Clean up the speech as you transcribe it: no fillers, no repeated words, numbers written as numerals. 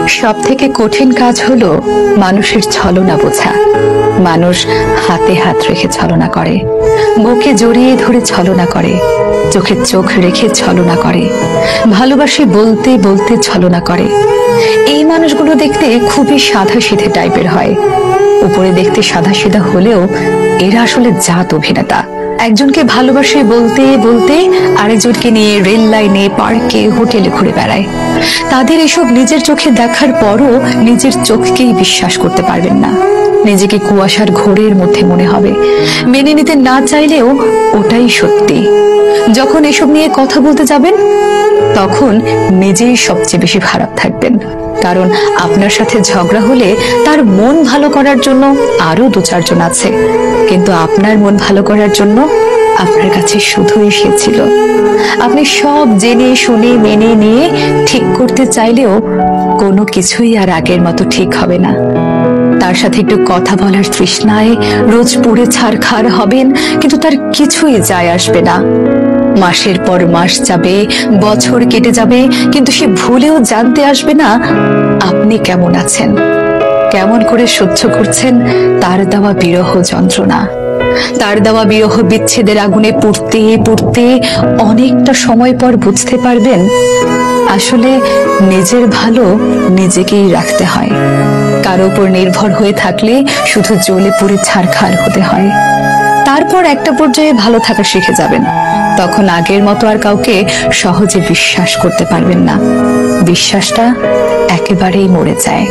সবথেকে কঠিন কাজ হলো মানুষের ছলনা বোঝা। মানুষ হাতে হাত রেখে ছলনা করে, বুকে জড়িয়ে ধরে ছলনা করে, চোখে চোখ রেখে ছলনা করে, ভালোবাসি বলতে বলতে ছলনা করে। এই মানুষগুলো দেখতে খুবই সাধাসিধে টাইপের হয়। উপরে দেখতে সাধাসিধা হলেও এরা আসলে জাত অভিনেতা। একজনকে ভালোবাসে বলতে বলতে আরেকজনকে নিয়ে রেল লাইনে, পার্কে, হোটেলে ঘুরে বেড়ায়। তাদের এসব নিজের চোখে দেখার পরও নিজের চোখকেই বিশ্বাস করতে পারবেন না। নিজেকে কুয়াশার ঘোরের মধ্যে মনে হবে, মেনে নিতে না চাইলেও ওটাই সত্যি। যখন এসব নিয়ে কথা বলতে যাবেন তখন নিজেই সবচেয়ে বেশি খারাপ থাকবেন, কারণ আপনার সাথে ঝগড়া হলে তার মন ভালো করার জন্য আরো দু চারজন আছে, কিন্তু আপনার মন ভালো করার জন্য আপনার কাছে শুধুই সে ছিল। আপনি সব জেনে শুনে মেনে নিয়ে ঠিক করতে চাইলেও কোনো কিছুই আর আগের মতো ঠিক হবে না। তার সাথে একটু কথা বলার তৃষ্ণায় রোজ পুড়ে ছারখার হবেন, কিন্তু তার কিছুই যায় আসবে না। মাসের পর মাস যাবে, বছর কেটে যাবে, কিন্তু সে ভুলেও জানতে আসবে না আপনি কেমন আছেন, কেমন করে সহ্য করছেন তার দেওয়া বিরহ যন্ত্রণা। তার দেওয়া বিরহ বিচ্ছেদের আগুনে পুড়তে পুড়তে অনেকটা সময় পর বুঝতে পারবেন আসলে নিজের ভালো নিজেকেই রাখতে হয়। কারো উপর নির্ভর হয়ে থাকলে শুধু জ্বলে পুড়ে ছারখার হতে হয়। তারপর একটা পর্যায়ে ভালো থাকা শিখে যাবেন, তখন আগের মতো আর কাউকে সহজে বিশ্বাস করতে পারবেন না। বিশ্বাসটা একেবারেই মরে যায়।